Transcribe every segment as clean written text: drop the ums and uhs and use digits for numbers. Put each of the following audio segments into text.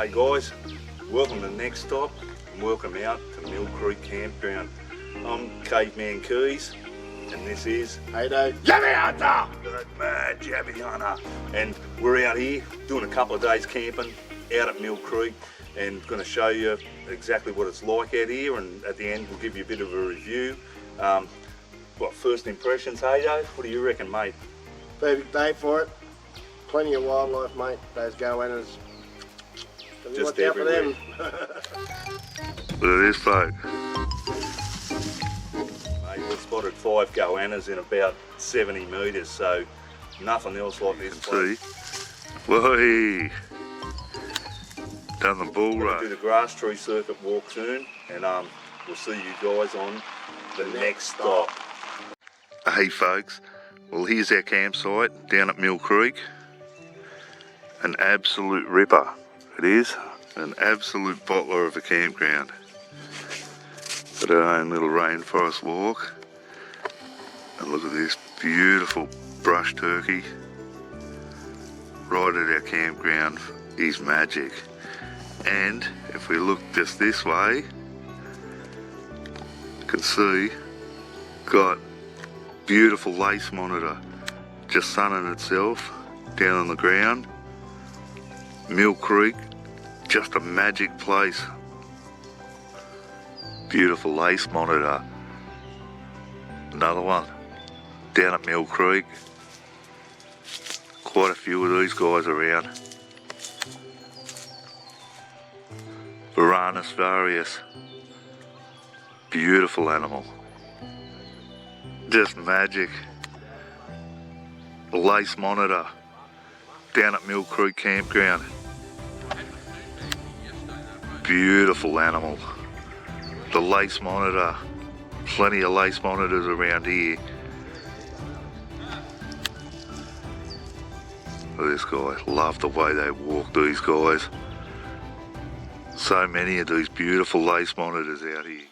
Hey guys, welcome to the next stop and welcome out to Mill Creek Campground. I'm Caveman Keys and this is Wayno Yabbie Hunter! the mad yabbie hunter. And we're out here doing a couple of days camping out at Mill Creek and going to show you exactly what it's like out here, and at the end we'll give you a bit of a review. What first impressions, hey Joe? What do you reckon, mate? Perfect day for it. Plenty of wildlife, mate. Those goannas. Just watch out for them. Look at this bloke. Mate, we spotted 5 goannas in about 70 metres, so nothing else like this place. See? Whoa! Done the bull We're going rush. to do the grass tree circuit walk soon, and we'll see you guys on the next stop. Hey folks, well here's our campsite down at Mill Creek. An absolute ripper. It is an absolute bottler of a campground. Got our own little rainforest walk. And look at this beautiful brush turkey. Right at our campground is magic. And if we look just this way, you can see got beautiful lace monitor just sunning itself down on the ground. Mill Creek, just a magic place. Beautiful lace monitor. Another one down at Mill Creek. Quite a few of these guys around. Varanus varius. Beautiful animal. Just magic. Lace monitor down at Mill Creek Campground. Beautiful animal. The lace monitor. Plenty of lace monitors around here. Look at this guy. Love the way they walk, these guys. So many of these beautiful lace monitors out here.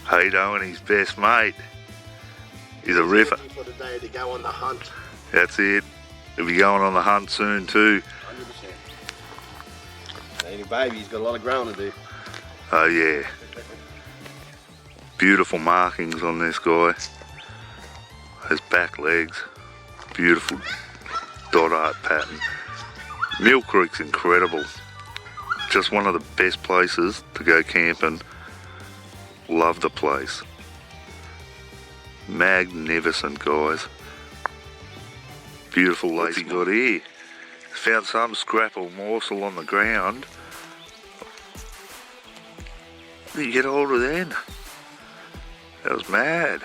Hado and his best mate is a ripper. For the day to go on the hunt. That's it. He'll be going on the hunt soon too. 100%. Ain't a baby, he's got a lot of growing to do. Oh yeah. Beautiful markings on this guy. His back legs. Beautiful dot art pattern. Mill Creek's incredible. Just one of the best places to go camping. Love the place. Magnificent, guys. Beautiful lace he got here. Found some scrap or morsel on the ground. What did you get hold of then? That was mad.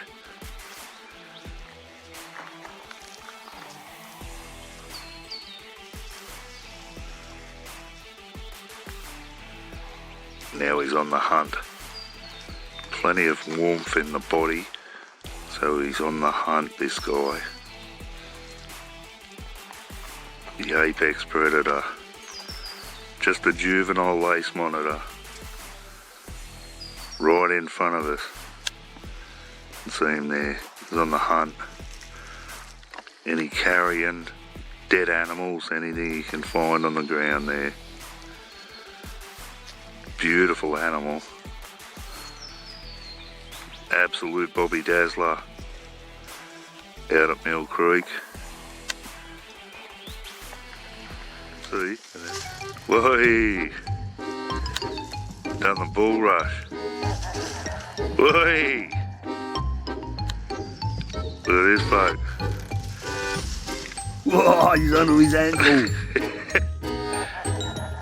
Now he's on the hunt. Plenty of warmth in the body, so he's on the hunt, this guy. The apex predator. Just a juvenile lace monitor. Right in front of us. You can see him there. He's on the hunt. Any carrion, dead animals, anything you can find on the ground there. Beautiful animal. Absolute Bobby Dazzler out at Mill Creek. See? Whoa! Done the bull rush. Whoa! Look at this bloke. Whoa, he's under his ankle.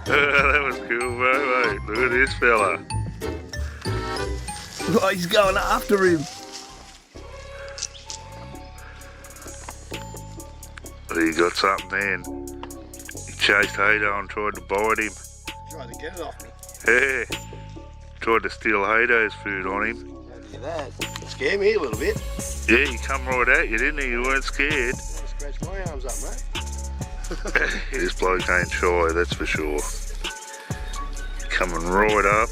That was cool, bro, mate. Look at this fella. Oh, he's going after him. He got something then. He chased Hado and tried to bite him. Tried to get it off me. Yeah. Tried to steal Hado's food on him. Look at that. It scared me a little bit. Yeah, he come right at you, didn't he? You weren't scared. Scratch my arms up, mate. This bloke ain't shy, that's for sure. Coming right up.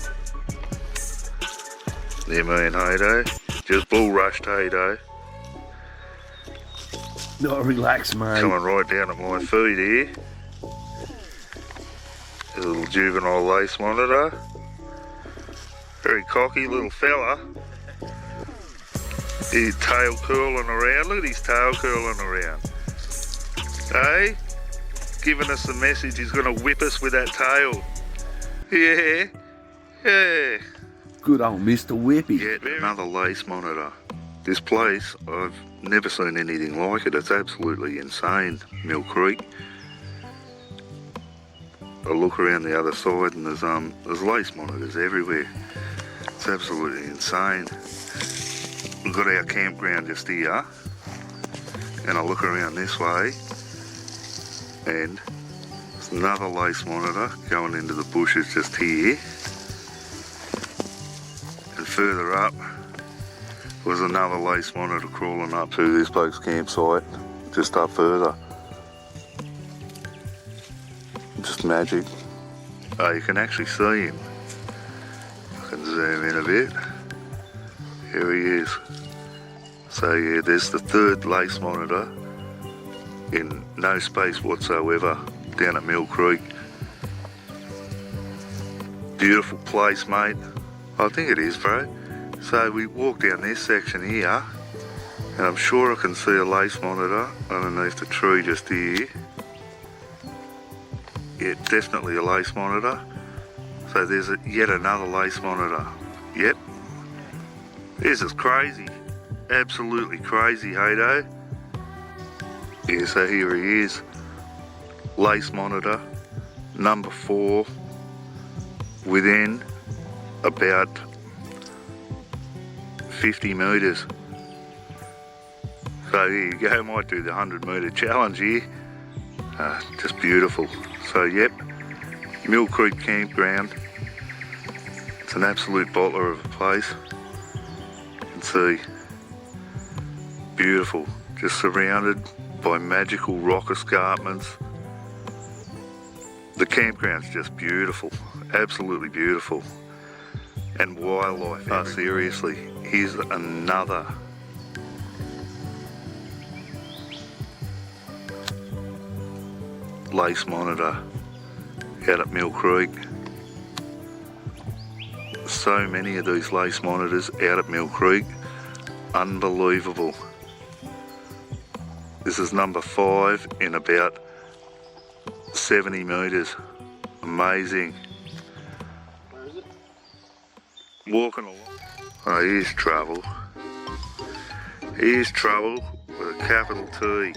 There, me and Hado. Just bull rushed, hey, though. No, relax, mate. Coming right down at my feet here. A little juvenile lace monitor. Very cocky little fella. His tail curling around. Look at his tail curling around. Hey? Giving us the message he's going to whip us with that tail. Yeah. Yeah. Good old Mr. Whippy. Yeah, another lace monitor. This place, I've never seen anything like it. It's absolutely insane, Mill Creek. I look around the other side and there's lace monitors everywhere. It's absolutely insane. We've got our campground just here, and I look around this way, and there's another lace monitor going into the bushes just here. And further up was another lace monitor crawling up to this bloke's campsite, just up further. Just magic. Oh, you can actually see him. I can zoom in a bit. Here he is. So yeah, there's the third lace monitor in no space whatsoever down at Mill Creek. Beautiful place, mate. I think it is, bro. So we walk down this section here, and I'm sure I can see a lace monitor underneath the tree just here. Yeah, definitely a lace monitor. So there's yet another lace monitor. Yep. This is crazy. Absolutely crazy, hey-do. Yeah, so here he is. Lace monitor, number 4, within about 50 metres. So here you go, might do the 100 metre challenge here. Just beautiful. So yep, Mill Creek Campground. It's an absolute bottler of a place. You can see, beautiful, just surrounded by magical rock escarpments. The campground's just beautiful, absolutely beautiful. And wildlife, seriously, here's another lace monitor out at Mill Creek. So many of these lace monitors out at Mill Creek, unbelievable. This is number 5 in about 70 metres. Amazing. Where is it? Walking along. Oh, here's trouble. Here's trouble with a capital T.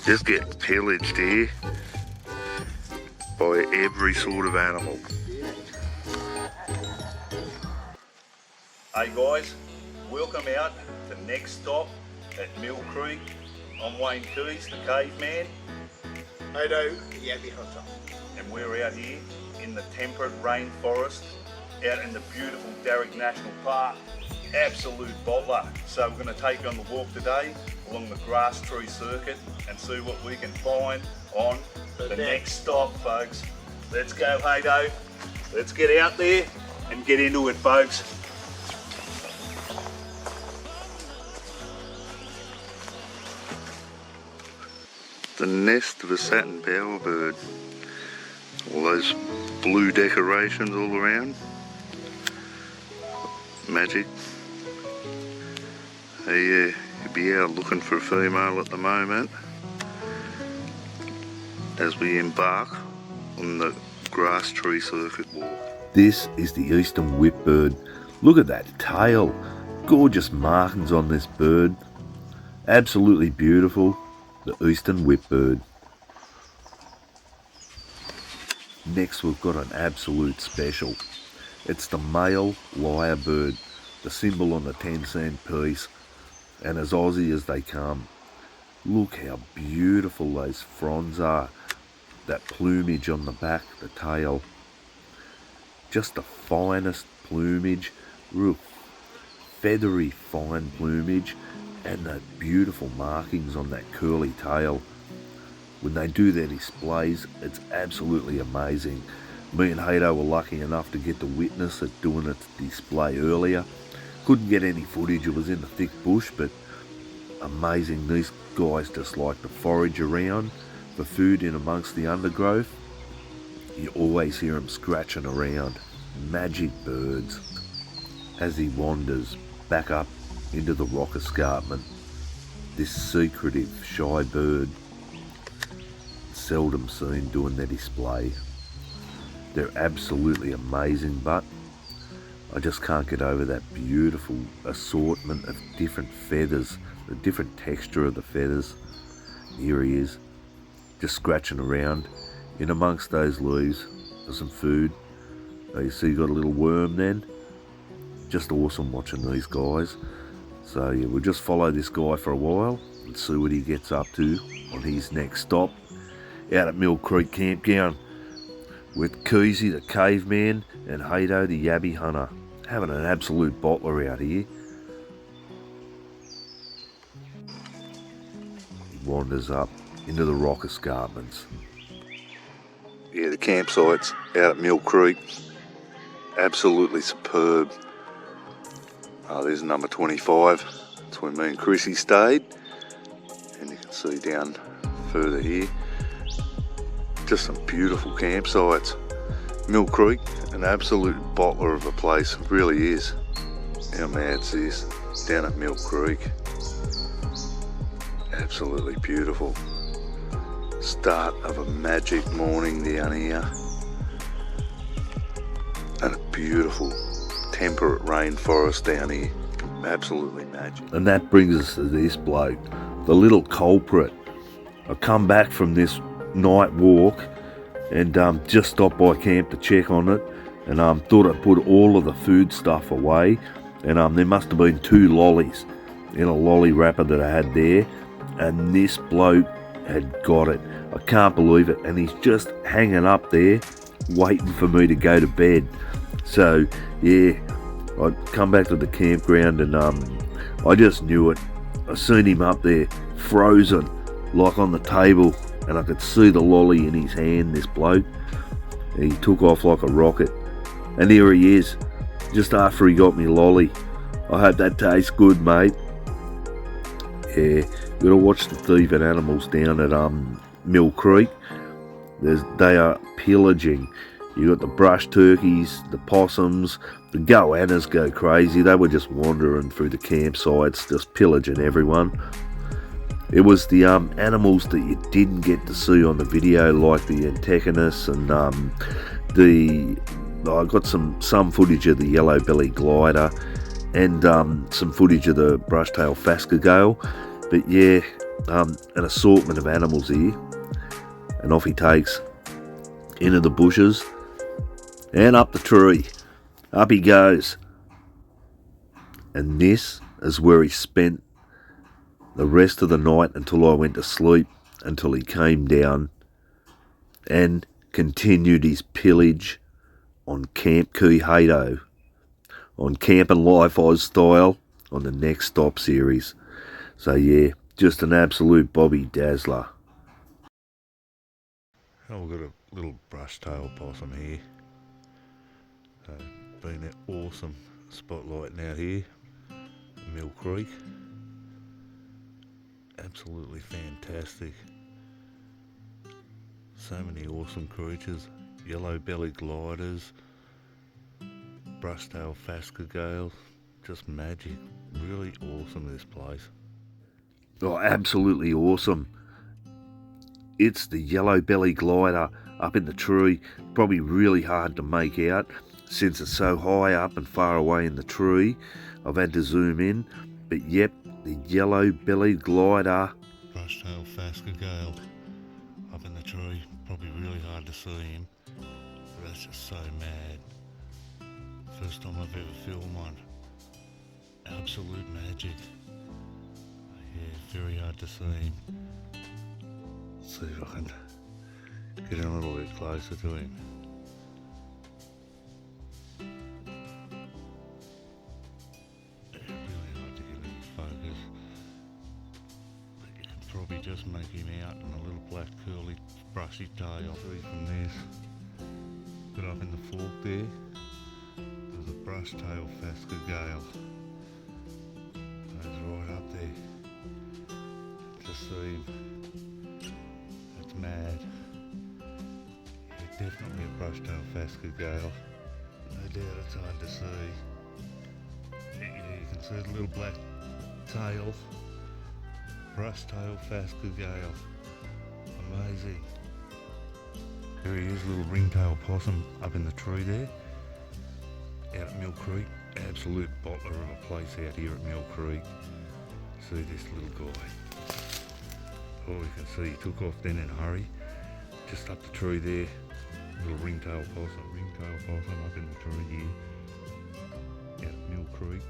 Just getting pillaged here by every sort of animal. Hey guys, welcome out to next stop at Mill Creek. I'm Wayne Keys, the caveman, Hey, do yabbie hunter. and we're out here in the temperate rainforest, out in the beautiful Darug National Park. Absolute bottler. So we're going to take you on the walk today along the grass tree circuit and see what we can find on the next stop, folks. Let's go, hey-do. Let's get out there and get into it, folks. The nest of a satin bowerbird. All those blue decorations all around. Magic. You'd be out looking for a female at the moment as we embark on the grass tree circuit walk. This is the eastern whipbird. Look at that tail. Gorgeous markings on this bird. Absolutely beautiful. The eastern whipbird. Next we've got an absolute special. It's the male lyrebird, the symbol on the 10-cent piece, and as Aussie as they come. Look how beautiful those fronds are. That plumage on the back, the tail. Just the finest plumage, real feathery fine plumage, and the beautiful markings on that curly tail. When they do their displays, it's absolutely amazing. Me and Hato were lucky enough to get to witness it doing its display earlier. Couldn't get any footage, it was in the thick bush, but amazing. These guys just like to forage around for food in amongst the undergrowth. You always hear them scratching around. Magic birds. As he wanders back up into the rock escarpment, this secretive, shy bird, seldom seen doing their display. They're absolutely amazing, but I just can't get over that beautiful assortment of different feathers, the different texture of the feathers. Here he is, just scratching around in amongst those leaves for some food. You see you got a little worm then. Just awesome watching these guys. So yeah, we'll just follow this guy for a while and see what he gets up to on his next stop out at Mill Creek Campground with Keezy the caveman and Hato the yabbie hunter. Having an absolute bottler out here. He wanders up into the rock escarpments. Yeah, the campsite's out at Mill Creek. Absolutely superb. There's number 25. That's where me and Chrissy stayed. And you can see down further here, just some beautiful campsites. Mill Creek, an absolute bottler of a place, it really is. How mad's this? Down at Mill Creek. Absolutely beautiful. Start of a magic morning down here. And a beautiful temperate rainforest down here. Absolutely magic. And that brings us to this bloke, the little culprit. I come back from this night walk and just stopped by camp to check on it, and thought I'd put all of the food stuff away, and there must have been 2 lollies in a lolly wrapper that I had there, and this bloke had got it. I can't believe it, and he's just hanging up there waiting for me to go to bed. So yeah, I'd come back to the campground and I just knew it. I seen him up there frozen like on the table, and I could see the lolly in his hand, this bloke. And he took off like a rocket, and here he is just after he got me lolly. I hope that tastes good, mate. Yeah, gotta watch the thieving animals down at Mill Creek. They are pillaging. You got the brush turkeys, the possums, the goannas go crazy. They were just wandering through the campsites, just pillaging everyone. It was the animals that you didn't get to see on the video, like the antechinus and I got some footage of the yellow-bellied glider and some footage of the brush-tailed phascogale. But yeah, an assortment of animals here. And off he takes into the bushes and up the tree. Up he goes. And this is where he spent the rest of the night until I went to sleep, until he came down and continued his pillage on Camp Hato, on Camp and Life Oz style, on the Next Stop series. So yeah, just an absolute Bobby Dazzler. Oh, we've got a little brush-tailed possum here. Been an awesome spotlighting out here, Mill Creek. Absolutely fantastic. So many awesome creatures. Yellow-bellied gliders, brush-tailed phascogales, just magic. Really awesome, this place. Oh, absolutely awesome. It's the yellow-bellied glider up in the tree. Probably really hard to make out since it's so high up and far away in the tree. I've had to zoom in, but yep, the yellow-bellied glider. Brush-tailed phascogale up in the tree. Probably really hard to see him, but that's just so mad. First time I've ever filmed one. Absolute magic. Yeah, very hard to see him. Let's see if I can get in a little bit closer to him. Yeah, really hard to get in focus. But you can probably just make him out in a little black curly brushy tail. See from this. it up in the fork there. There's a brush-tail phascogale. Goes right up there. Just see him. It's mad. Yeah, definitely a brush-tail phascogale. No doubt it's hard to see. Yeah, you can see the little black tail. Brush-tail phascogale. Amazing. There he is, little ringtail possum up in the tree there, out at Mill Creek. Absolute bottler of a place out here at Mill Creek. See this little guy. Oh, you can see he took off then in a hurry. Just up the tree there, little ringtail possum up in the tree here, out at Mill Creek.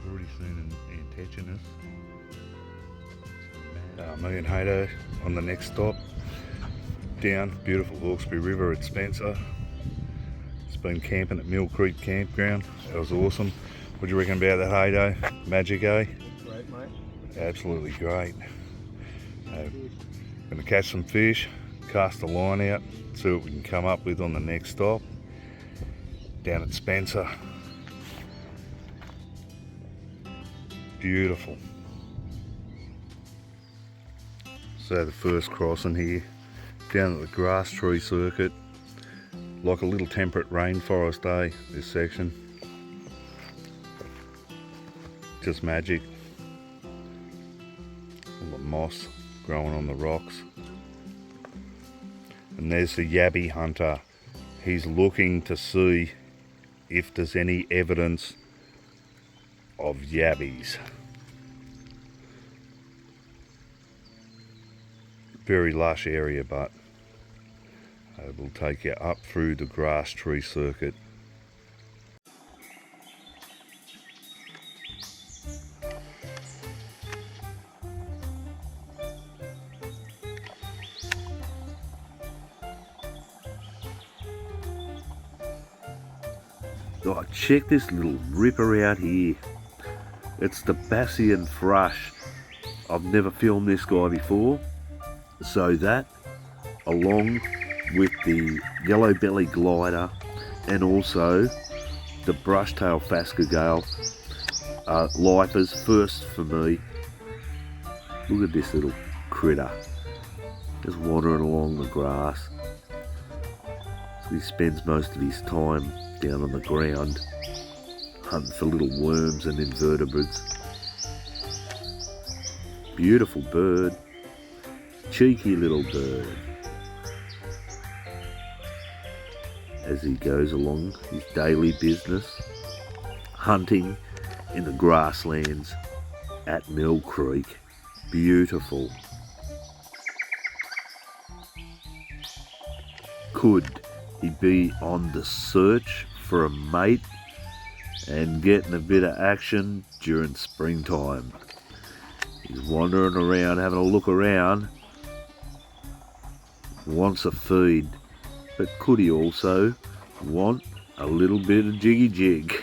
Already seen him catching us. Me and Hato on the next stop. Down beautiful Hawkesbury River at Spencer. It's been camping at Mill Creek Campground. That was awesome. What do you reckon about that, Hato? Magic, eh? Great, mate. Absolutely great. Gonna catch some fish, cast the line out, see what we can come up with on the next stop. Down at Spencer. Beautiful. So the first crossing here, down at the grass tree circuit, like a little temperate rainforest, eh, this section. Just magic. All the moss growing on the rocks. And there's the yabbie hunter. He's looking to see if there's any evidence of yabbies. Very lush area, but we'll take you up through the grass tree circuit. Oh, check this little ripper out here. It's the Bassian thrush. I've never filmed this guy before. So that, along with the yellow belly glider and also the brush-tail phascogale, lifers first for me. Look at this little critter, just wandering along the grass. So he spends most of his time down on the ground, hunting for little worms and invertebrates. Beautiful bird. Cheeky little bird. As he goes along his daily business, hunting in the grasslands at Mill Creek. Beautiful. Could he be on the search for a mate and getting a bit of action during springtime? He's wandering around, having a look around. Wants a feed, but could he also want a little bit of jiggy jig?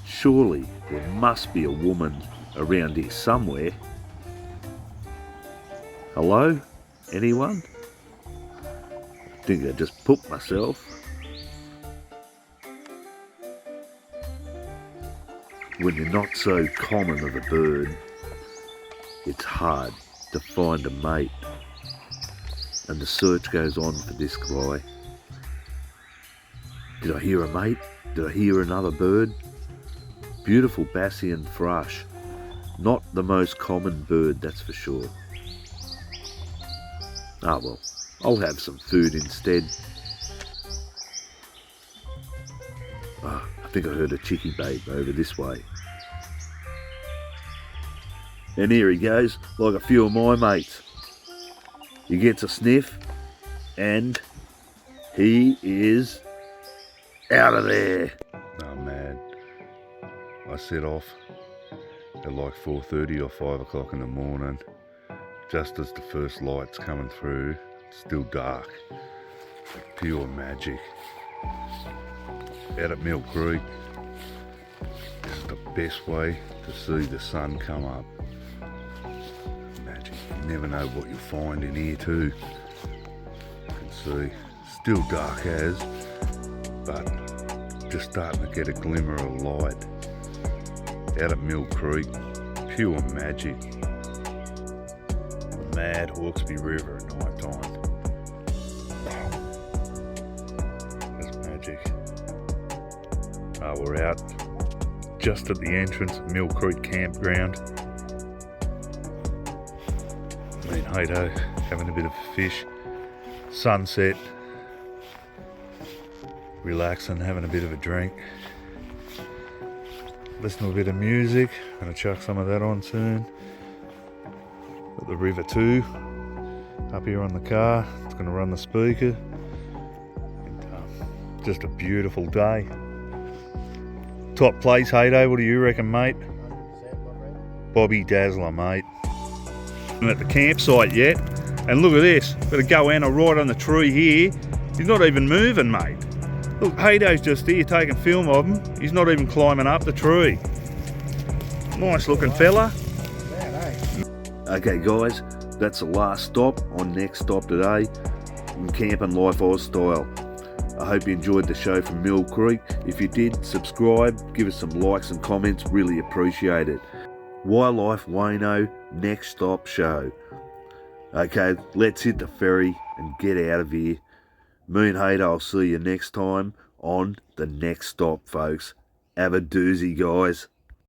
Surely there must be a woman around here somewhere. Hello? Anyone? I think I just pooped myself. When you're not so common of a bird, it's hard to find a mate. And the search goes on for this guy. Did I hear a mate? Did I hear another bird? Beautiful Bassian thrush. Not the most common bird, that's for sure. Ah well, I'll have some food instead. I think I heard a chickie babe over this way. And here he goes, like a few of my mates. He gets a sniff, and he is out of there. Oh man, I set off at like 4:30 or 5 o'clock in the morning, just as the first light's coming through. It's still dark. Pure magic. Out at Mill Creek, This is the best way to see the sun come up. Magic. You never know what you'll find in here too. You can see, still dark as, but just starting to get a glimmer of light out at Mill Creek. Pure magic. The mad Hawkesbury River at night time. That's magic. We're out just at the entrance of Mill Creek campground. Me and Hato having a bit of a fish. Sunset. Relaxing, having a bit of a drink. Listen to a bit of music. Gonna chuck some of that on soon. Got the river too. Up here on the car. It's gonna run the speaker. And, just a beautiful day. Top place, Hato, what do you reckon, mate? 100%, my friend. Bobby Dazzler, mate. I'm at the campsite yet, and look at this. Got a goanna right on the tree here. He's not even moving, mate. Look, Hato's just here taking film of him. He's not even climbing up the tree. Nice looking fella. Okay guys, that's the last stop on Next Stop today in Camping Life Oz style. I hope you enjoyed the show from Mill Creek. If you did, subscribe, give us some likes and comments, really appreciate it. Wildlife Wayno Next Stop Show. Okay, let's hit the ferry and get out of here. Me and Hato, I'll see you next time on the Next Stop, folks. Have a doozy, guys.